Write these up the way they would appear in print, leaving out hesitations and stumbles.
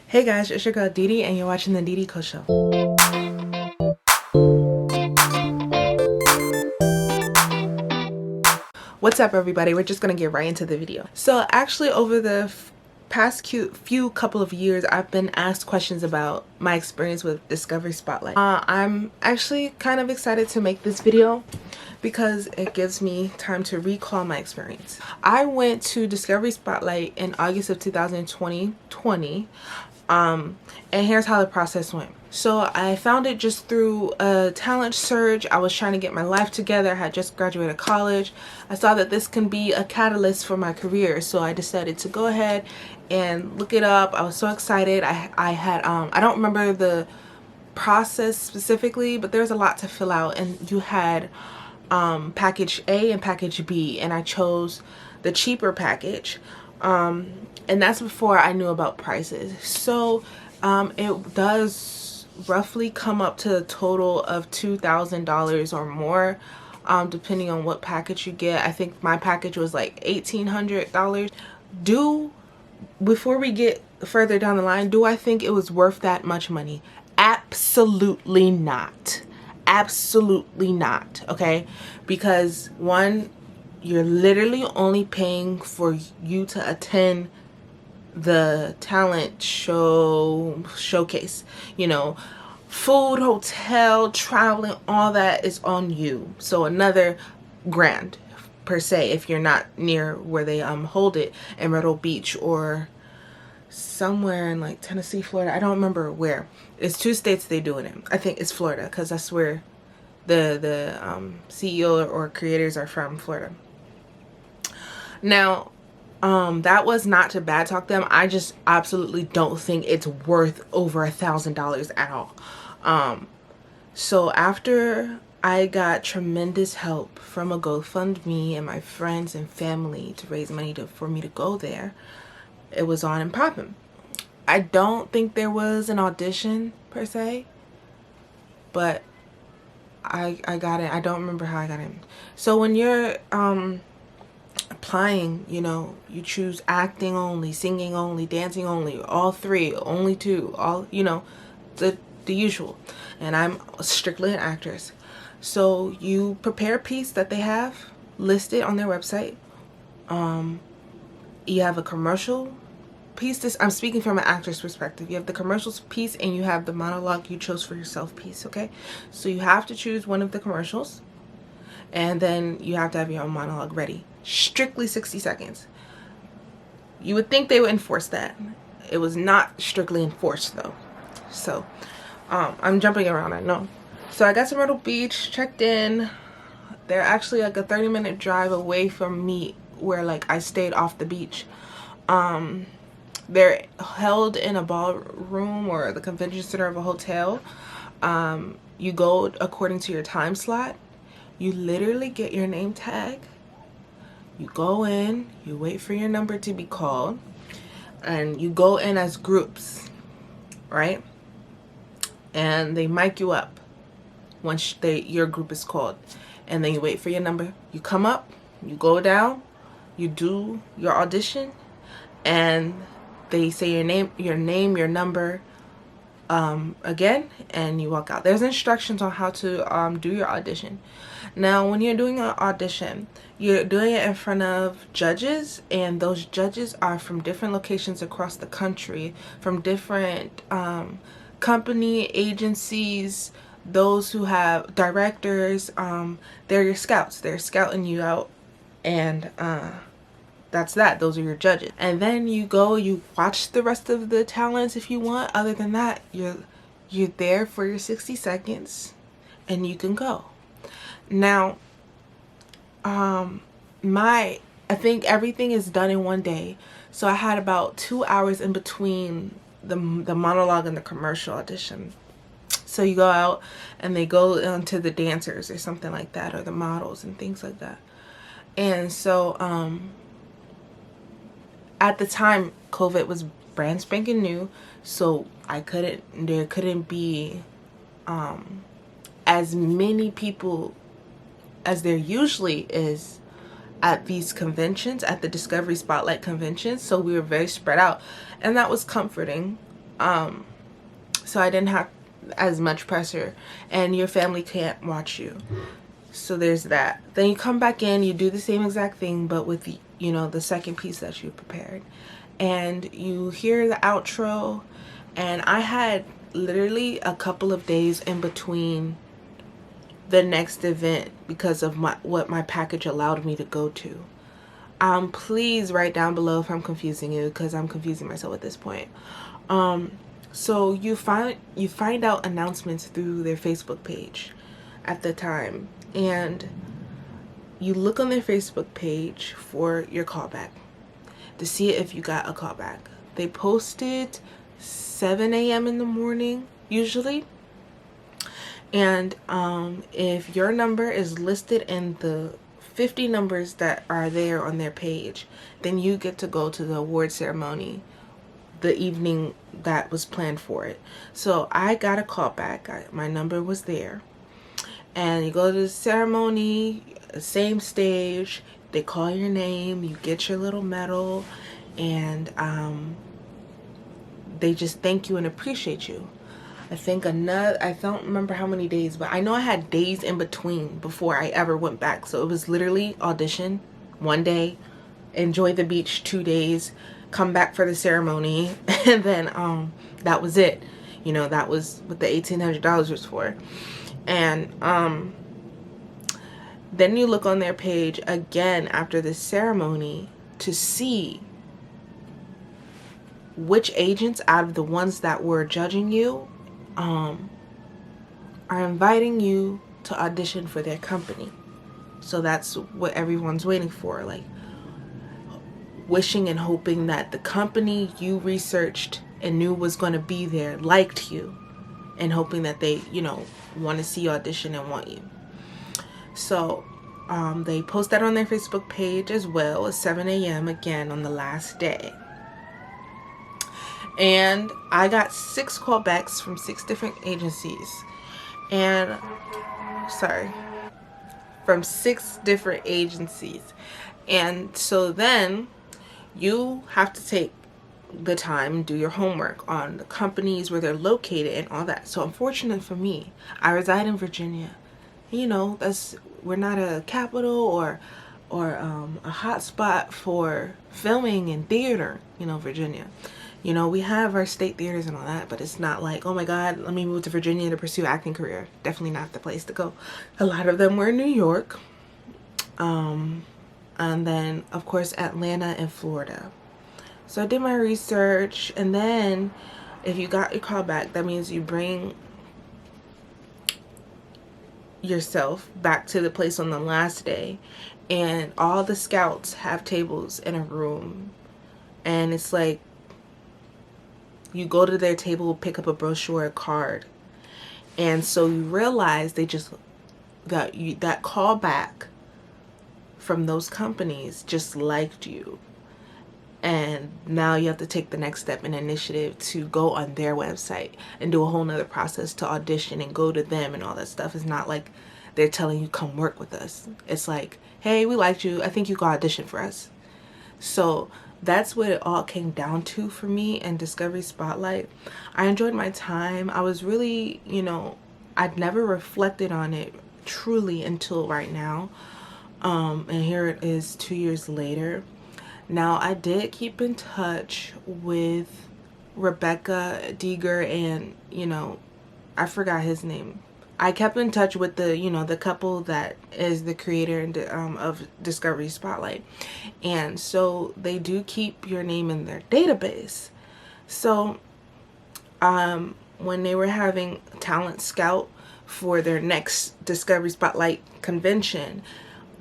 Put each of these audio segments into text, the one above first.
Hey guys, it's your girl DiDi and you're watching the DiDikoshow. What's up everybody? We're just gonna get right into the video. So actually over the past few couple of years, I've been asked questions about my experience with Discovery Spotlight. I'm actually kind of excited to make this video because it gives me time to recall my experience. I went to Discovery Spotlight in August of 2020. And here's how the process went. So I found it just through a talent search. I was trying to get my life together. I had just graduated college. I saw that this can be a catalyst for my career, so I decided to go ahead and look it up. I was so excited. I don't remember the process specifically, but there's a lot to fill out, and you had package A and package B, and I chose the cheaper package. And that's before I knew about prices. So it does roughly come up to a total of $2,000 or more, depending on what package you get. I think my package was like $1,800. Before we get further down the line, do I think it was worth that much money? Absolutely not. Absolutely not. Okay, because one, you're literally only paying for you to attend the talent showcase. You know, food, hotel, traveling, all that is on you. So another grand per se if you're not near where they hold it in Myrtle Beach or somewhere in like Tennessee, Florida. I don't remember where. It's 2 states they do it in. I think it's Florida because that's where the CEO or creators are from, Florida. Now that was not to bad talk them. I just absolutely don't think it's worth over $1,000 at all. So after I got tremendous help from a GoFundMe and my friends and family to raise money for me to go there, it was on and popping. I don't think there was an audition per se, but I got it. I don't remember how I got in. So when you're applying, you know, you choose acting only, singing only, dancing only, all three, only two, all, you know, the usual. And I'm strictly an actress. So you prepare a piece that they have listed on their website. You have a commercial piece. I'm speaking from an actor's perspective. You have the commercials piece and you have the monologue you chose for yourself piece. Okay, so you have to choose one of the commercials, and then you have to have your own monologue ready. Strictly 60 seconds. You would think they would enforce that. It was not strictly enforced though. So I'm jumping around, I know. So I got to Myrtle Beach, checked in. They're actually like a 30-minute drive away from me where like I stayed off the beach. They're held in a ballroom or the convention center of a hotel. You go according to your time slot. You literally get your name tag. You go in, you wait for your number to be called, and you go in as groups, right? And they mic you up once your group is called, and then you wait for your number. You come up, you go down, you do your audition, and they say your name, your number again, and you walk out. There's instructions on how to do your audition. Now when you're doing an audition, you're doing it in front of judges, and those judges are from different locations across the country, from different company agencies, those who have directors. They're your scouts. They're scouting you out, and that's that. Those are your judges. And then you go, you watch the rest of the talents if you want. Other than that, you're there for your 60 seconds and you can go. Now I think everything is done in one day. So I had about 2 hours in between the monologue and the commercial audition. So you go out and they go into the dancers or something like that, or the models and things like that. And so at the time, COVID was brand spanking new, so there couldn't be as many people as there usually is at these conventions, at the Discovery Spotlight conventions. So we were very spread out, and that was comforting. So I didn't have as much pressure, and your family can't watch you. So there's that. Then you come back in, you do the same exact thing, but with the, you know, the second piece that you prepared. And you hear the outro, and I had literally a couple of days in between the next event because of what my package allowed me to go to. Please write down below if I'm confusing you, because I'm confusing myself at this point. So you find out announcements through their Facebook page at the time, and you look on their Facebook page for your callback to see if you got a callback. They posted 7 a.m. in the morning usually, and if your number is listed in the 50 numbers that are there on their page, then you get to go to the award ceremony the evening that was planned for it. So I got a call back. My number was there, and you go to the ceremony, same stage, they call your name, you get your little medal, and they just thank you and appreciate you. I don't remember how many days, but I know I had days in between before I ever went back. So it was literally audition 1 day, enjoy the beach 2 days, come back for the ceremony, and then that was it. You know, that was what the $1,800 was for. And then you look on their page again after the ceremony to see which agents out of the ones that were judging you are inviting you to audition for their company. So that's what everyone's waiting for, like wishing and hoping that the company you researched and knew was going to be there liked you, and hoping that they, you know, want to see you audition and want you. So they post that on their Facebook page as well as 7 a.m. again on the last day. And I got 6 callbacks from 6 different agencies. And from 6 different agencies. And so then you have to take the time and do your homework on the companies, where they're located and all that. So unfortunate for me, I reside in Virginia. You know, we're not a capital or a hot spot for filming and theater, you know, Virginia. You know, we have our state theaters and all that, but it's not like, oh my God, let me move to Virginia to pursue acting career. Definitely not the place to go. A lot of them were in New York. And then, of course, Atlanta and Florida. So I did my research, and then if you got your call back, that means you bring yourself back to the place on the last day, and all the scouts have tables in a room, and it's like you go to their table, pick up a brochure, a card, and so you realize they just that call back from those companies just liked you. And now you have to take the next step in initiative to go on their website and do a whole nother process to audition and go to them and all that stuff. It's not like they're telling you come work with us. It's like, hey, we liked you, I think you can audition for us. So that's what it all came down to for me in Discovery Spotlight. I enjoyed my time. I was really, you know, I'd never reflected on it truly until right now. And here it is 2 years later. Now, I did keep in touch with Rebecca Deeger and, you know, I forgot his name. I kept in touch with the, you know, the couple that is the creator of Discovery Spotlight. And so they do keep your name in their database. So when they were having Talent Scout for their next Discovery Spotlight convention,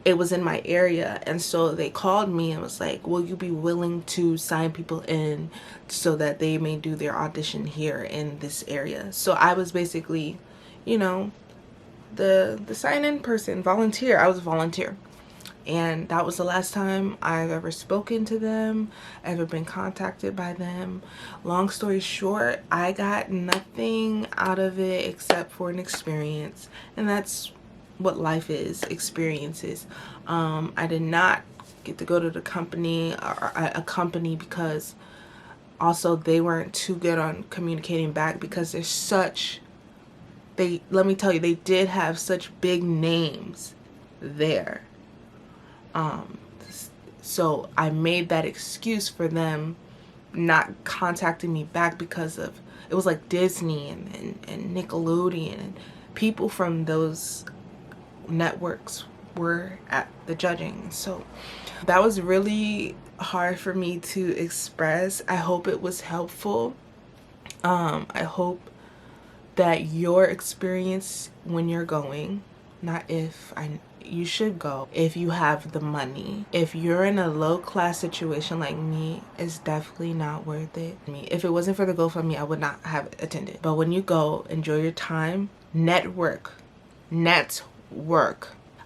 it was in my area, and so they called me and was like, will you be willing to sign people in so that they may do their audition here in this area? So I was basically, you know, the sign-in person, volunteer. I was a volunteer. And that was the last time I've ever spoken to them, ever been contacted by them. Long story short, I got nothing out of it except for an experience, and that's what life is, experiences. I did not get to go to the company or a company because Also, they weren't too good on communicating back because there's such, let me tell you, they did have such big names there. So I made that excuse for them not contacting me back because of, it was like Disney and Nickelodeon, and people from those networks were at the judging. So that was really hard for me to express. I hope it was helpful. I hope that your experience when you're going, not if, you should go if you have the money. If you're in a low class situation like me, it's definitely not worth it. If it wasn't for the GoFundMe, I would not have attended. But when you go, enjoy your time, network.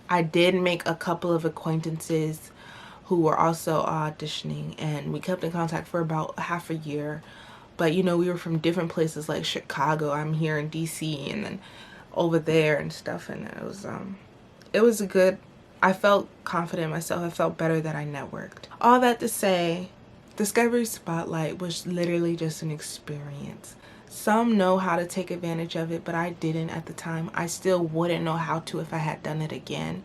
I did make a couple of acquaintances who were also auditioning, and we kept in contact for about half a year. But you know, we were from different places, like Chicago, I'm here in DC, and then over there and stuff, and it was a good, I felt confident in myself. I felt better that I networked. All that to say, Discovery Spotlight was literally just an experience. Some know how to take advantage of it, but I didn't at the time. I still wouldn't know how to if I had done it again.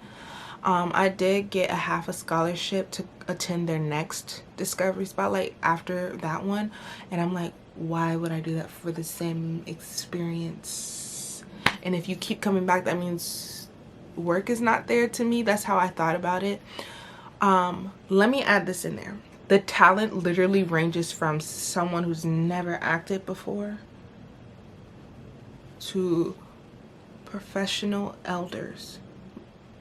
I did get a half a scholarship to attend their next Discovery Spotlight after that one, and I'm like, why would I do that for the same experience? And if you keep coming back, that means work is not there to me. That's how I thought about it. Let me add this in there. The talent literally ranges from someone who's never acted before to professional elders.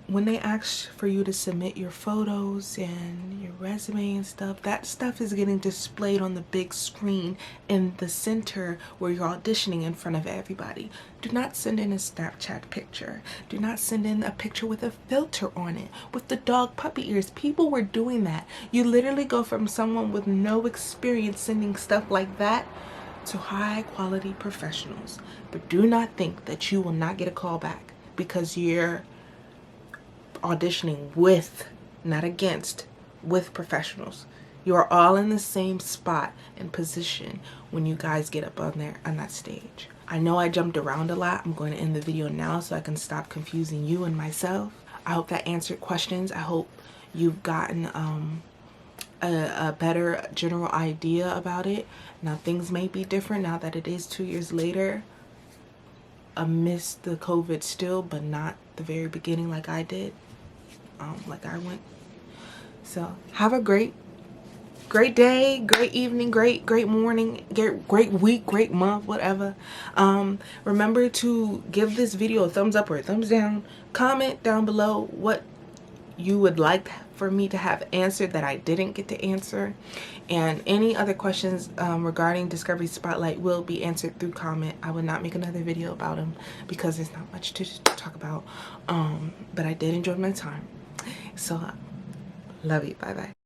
When they ask for you to submit your photos and your resume and stuff, that stuff is getting displayed on the big screen in the center where you're auditioning in front of everybody. Do not send in a Snapchat picture. Do not send in a picture with a filter on it, with the dog puppy ears. People were doing that. You literally go from someone with no experience sending stuff like that to high quality professionals. But do not think that you will not get a call back because you're auditioning with, not against, with professionals. You are all in the same spot and position when you guys get up on there on that stage. I know I jumped around a lot. I'm going to end the video now so I can stop confusing you and myself. I hope that answered questions. I hope you've gotten a better general idea about it. Now things may be different now that it is 2 years later, amidst the COVID still, but not the very beginning like I did. Like I went. So have a great day, great evening, great morning, great week, great month, whatever. Remember to give this video a thumbs up or a thumbs down. Comment down below what you would like for me to have answered that I didn't get to answer, and any other questions regarding Discovery Spotlight will be answered through comment. I would not make another video about them because there's not much to talk about, but I did enjoy my time. So love you. Bye bye.